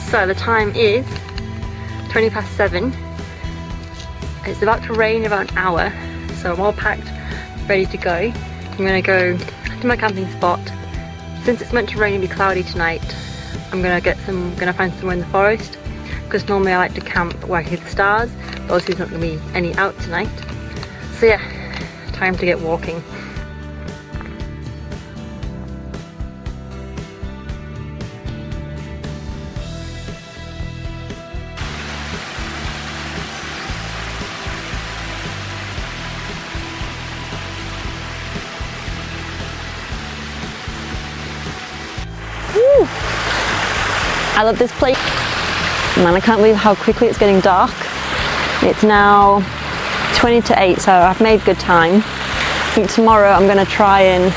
So the time is 20 past 7. It's about to rain in about an hour, so I'm all packed, ready to go. I'm gonna go to my camping spot. Since it's meant to rain and be cloudy tonight, I'm gonna find somewhere in the forest, because normally I like to camp where I can see the stars, but obviously there's not gonna be any out tonight. So yeah, time to get walking. Woo! I love this place. Man, I can't believe how quickly it's getting dark. It's now 20 to 8, so I've made good time. I think tomorrow I'm going to try and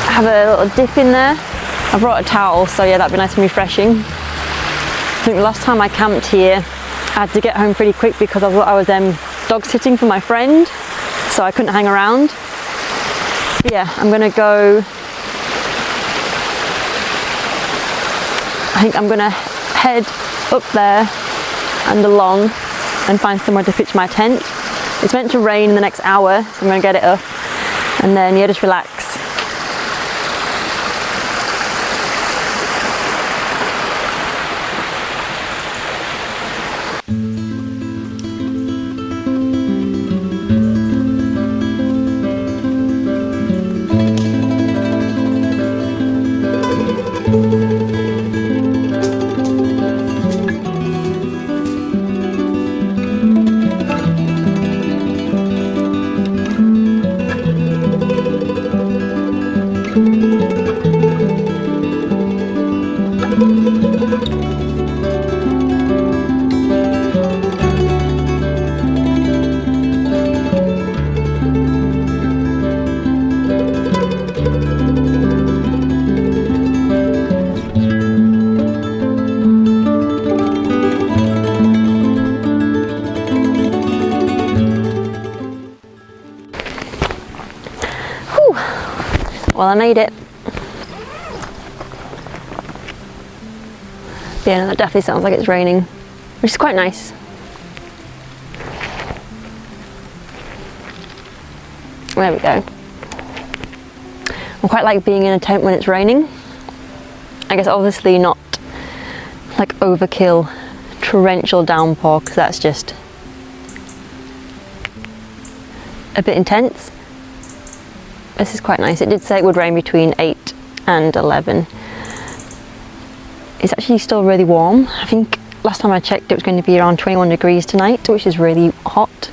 have a little dip in there. I brought a towel, so yeah, that'd be nice and refreshing. I think the last time I camped here, I had to get home pretty quick because I was dog sitting for my friend, so I couldn't hang around. But yeah, I'm going to go. I think I'm going to head up there and along and find somewhere to pitch my tent. It's meant to rain in the next hour, so I'm going to get it up and then yeah, just relax. Well, I made it. Yeah, no, that definitely sounds like it's raining, which is quite nice. There we go. I quite like being in a tent when it's raining. I guess obviously not like overkill torrential downpour, because that's just a bit intense. This is quite nice. It did say it would rain between 8 and 11. It's actually still really warm. I think last time I checked it was going to be around 21 degrees tonight, which is really hot.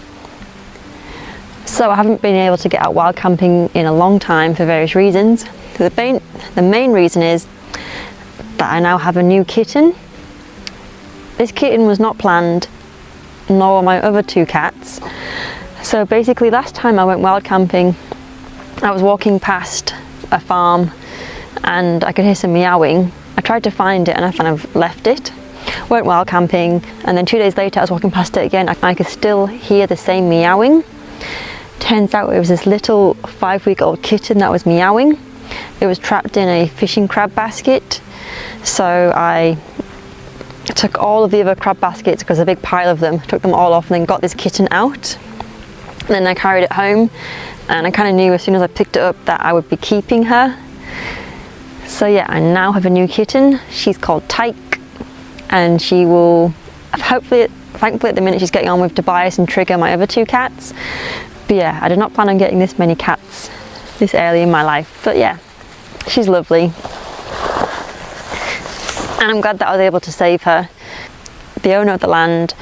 So I haven't been able to get out wild camping in a long time for various reasons. The main reason is that I now have a new kitten. This kitten was not planned, nor my other 2 cats. So basically last time I went wild camping, I was walking past a farm and I could hear some meowing. I tried to find it and I kind of left it. Went wild camping, and then 2 days later I was walking past it again. I could still hear the same meowing. Turns out it was this little 5-week-old kitten that was meowing. It was trapped in a fishing crab basket. So I took all of the other crab baskets, because a big pile of them, took them all off and then got this kitten out. And then I carried it home. And I kind of knew as soon as I picked it up that I would be keeping her. So yeah, I now have a new kitten. She's called Tyke, and she will thankfully at the minute she's getting on with Tobias and Trigger, my other 2 cats. But yeah, I did not plan on getting this many cats this early in my life. But yeah, she's lovely. And I'm glad that I was able to save her. The owner of the land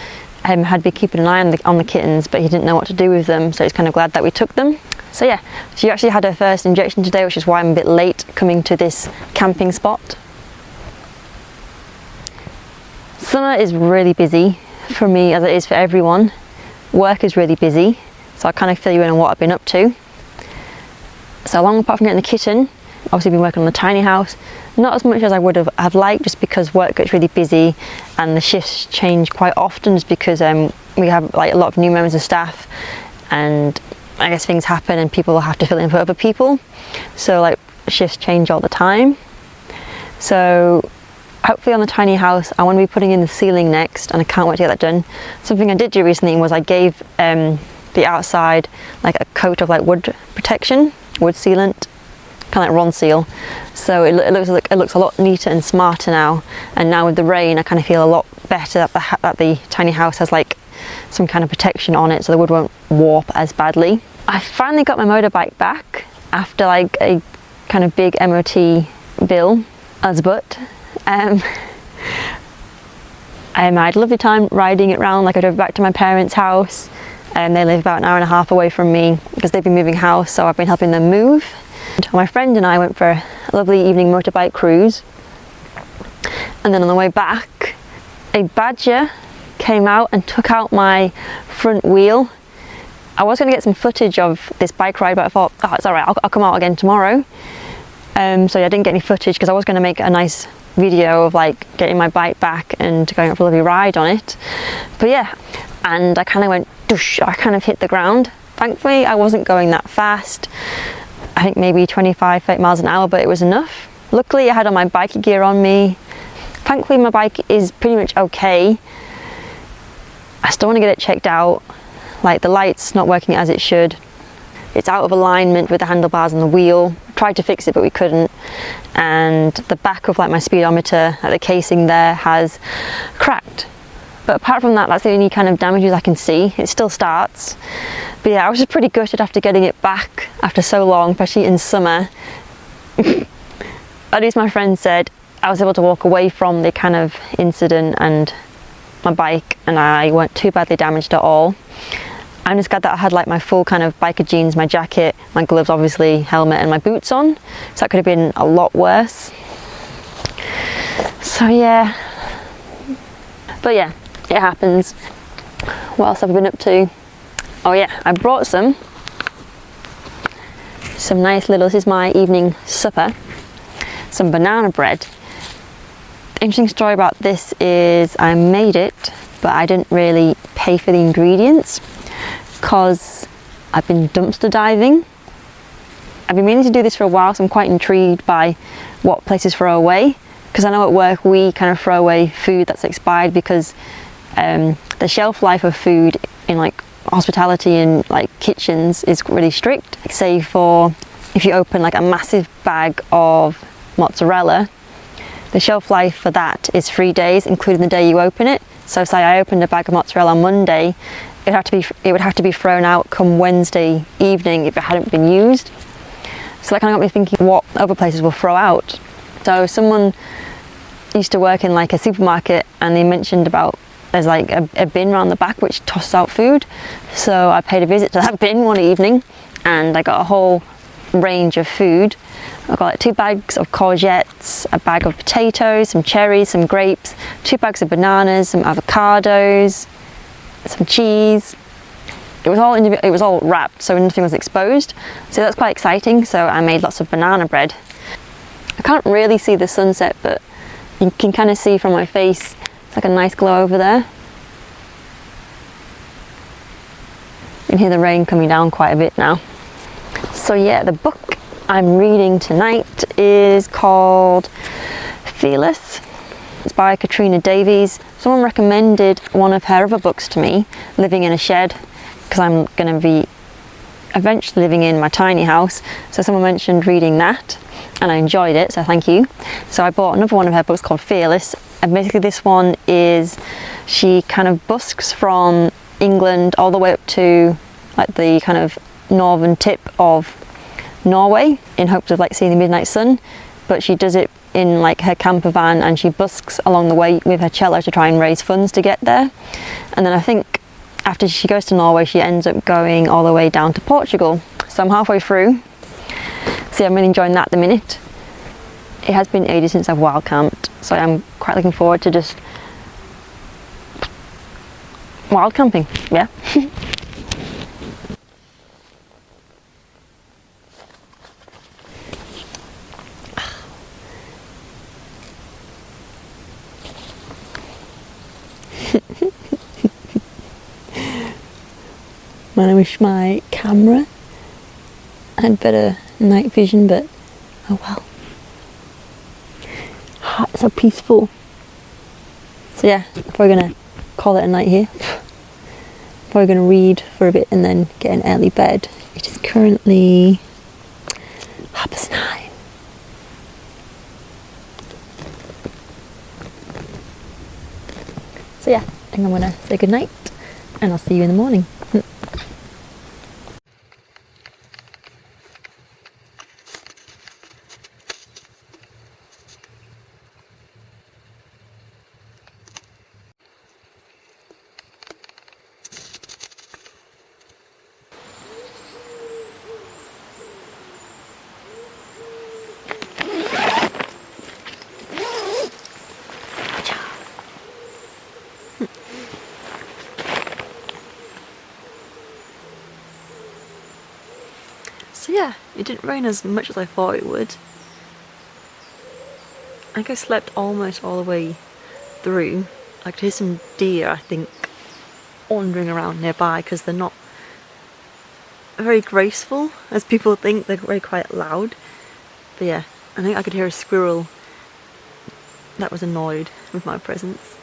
had been keeping an eye on the kittens, but he didn't know what to do with them, so he's kind of glad that we took them. So yeah, she actually had her first injection today, which is why I'm a bit late coming to this camping spot. Summer is really busy for me, as it is for everyone. Work is really busy, so I kind of fill you in on what I've been up to. So apart from getting the kitten, obviously been working on the tiny house. Not as much as I would have liked, just because work gets really busy and the shifts change quite often, just because we have like a lot of new members of staff, and I guess things happen and people will have to fill in for other people. So like shifts change all the time. So hopefully on the tiny house, I want to be putting in the ceiling next, and I can't wait to get that done. Something I did do recently was I gave the outside like a coat of like wood protection, wood sealant, kind of like Ron-Seal. So it looks a lot neater and smarter now. And now with the rain, I kind of feel a lot better that the tiny house has like some kind of protection on it, so the wood won't warp as badly. I finally got my motorbike back after like a kind of big MOT bill as but. I had a lovely time riding it around. Like I drove back to my parents' house, and they live about an hour and a half away from me because they've been moving house, so I've been helping them move. And my friend and I went for a lovely evening motorbike cruise, and then on the way back a badger came out and took out my front wheel. I was going to get some footage of this bike ride, but I thought, oh, it's alright, I'll come out again tomorrow. So I didn't get any footage because I was going to make a nice video of like getting my bike back and going for a lovely ride on it. But yeah, and I kind of went doosh, I kind of hit the ground. Thankfully I wasn't going that fast, I think maybe 25, 30 miles an hour, but it was enough. Luckily I had all my bikie gear on me. Thankfully my bike is pretty much okay. I still want to get it checked out. Like the light's not working as it should. It's out of alignment with the handlebars and the wheel. Tried to fix it but we couldn't. And the back of like my speedometer, like the casing there, has cracked. But apart from that, that's the only kind of damages I can see. It still starts. But yeah, I was just pretty gutted after getting it back after so long, especially in summer. At least my friend said I was able to walk away from the kind of incident and my bike, and I weren't too badly damaged at all. I'm just glad that I had like my full kind of biker jeans, my jacket, my gloves obviously, helmet and my boots on. So that could have been a lot worse. So yeah. But yeah, it happens. What else have I been up to? Oh yeah, I brought some nice little, this is my evening supper, some banana bread. The interesting story about this is I made it, but I didn't really pay for the ingredients because I've been dumpster diving. I've been meaning to do this for a while, so I'm quite intrigued by what places throw away, because I know at work we kind of throw away food that's expired because the shelf life of food in like hospitality and like kitchens is really strict. Say for if you open like a massive bag of mozzarella, the shelf life for that is 3 days, including the day you open it. So say I opened a bag of mozzarella on Monday, it would have to be thrown out come Wednesday evening if it hadn't been used. So that kind of got me thinking what other places will throw out. So someone used to work in like a supermarket, and they mentioned about there's like a bin around the back which tosses out food. So I paid a visit to that bin one evening, and I got a whole range of food. I got like 2 bags of courgettes, a bag of potatoes, some cherries, some grapes, 2 bags of bananas, some avocados, some cheese. It was all wrapped, so nothing was exposed. So that's quite exciting. So I made lots of banana bread. I can't really see the sunset, but you can kind of see from my face, it's like a nice glow over there. You can hear the rain coming down quite a bit now. So yeah, the book I'm reading tonight is called Fearless. It's by Katrina Davies. Someone recommended one of her other books to me, Living in a Shed, because I'm going to be eventually living in my tiny house. So someone mentioned reading that, and I enjoyed it, so thank you. So I bought another one of her books called Fearless, and basically this one is, she kind of busks from England all the way up to like the kind of northern tip of Norway in hopes of like seeing the midnight sun, but she does it in like her camper van, and she busks along the way with her cello to try and raise funds to get there. And then I think after she goes to Norway, she ends up going all the way down to Portugal. So I'm halfway through. So I'm really enjoying that at the minute. It has been ages since I've wild camped, so I'm quite looking forward to just wild camping, yeah. Man, I wish my camera had better night vision, but oh well. It's so peaceful. So yeah, probably gonna call it a night here. Probably gonna read for a bit and then get an early bed. It is currently 9:30. So yeah, I think I'm gonna say good night and I'll see you in the morning. So yeah, it didn't rain as much as I thought it would. I think I slept almost all the way through. I could hear some deer, I think, wandering around nearby because they're not very graceful as people think. They're very quite loud. But yeah, I think I could hear a squirrel that was annoyed with my presence.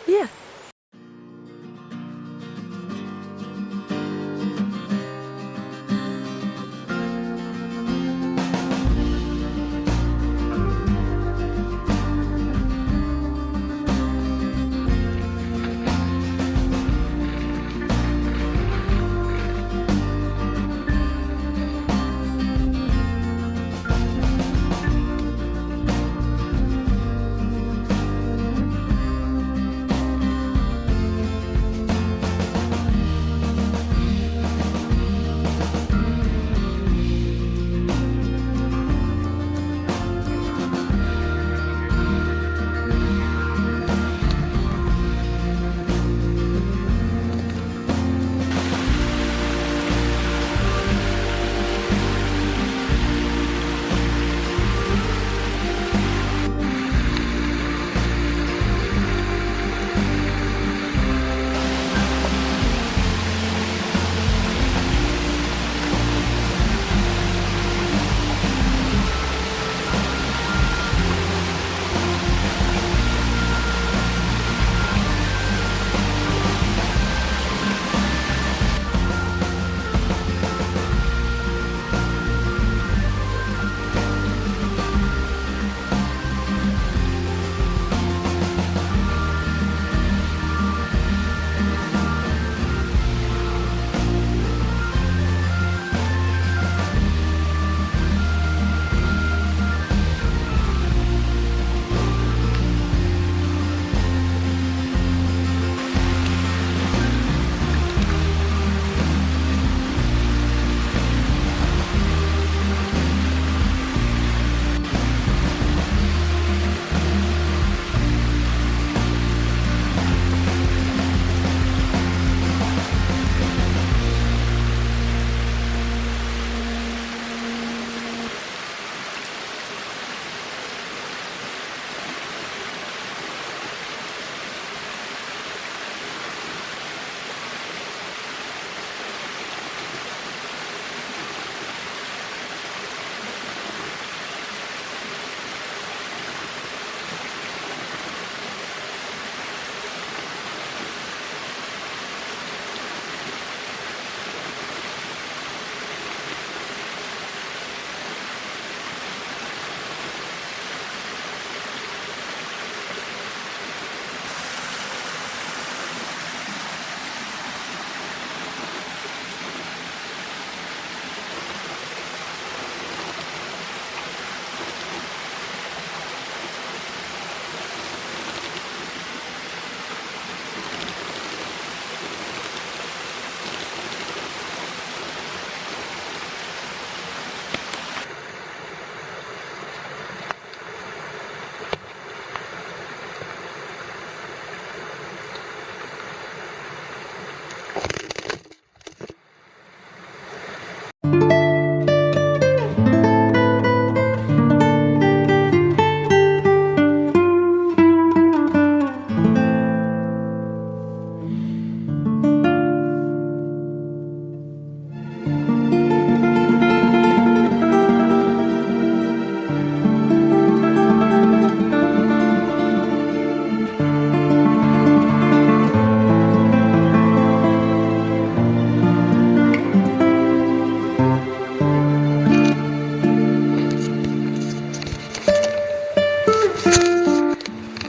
But yeah.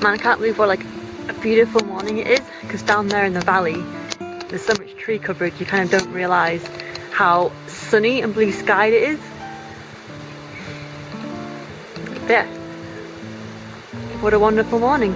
Man, I can't believe what like a beautiful morning it is, because down there in the valley there's so much tree coverage you kind of don't realise how sunny and blue skied it is. But yeah, what a wonderful morning.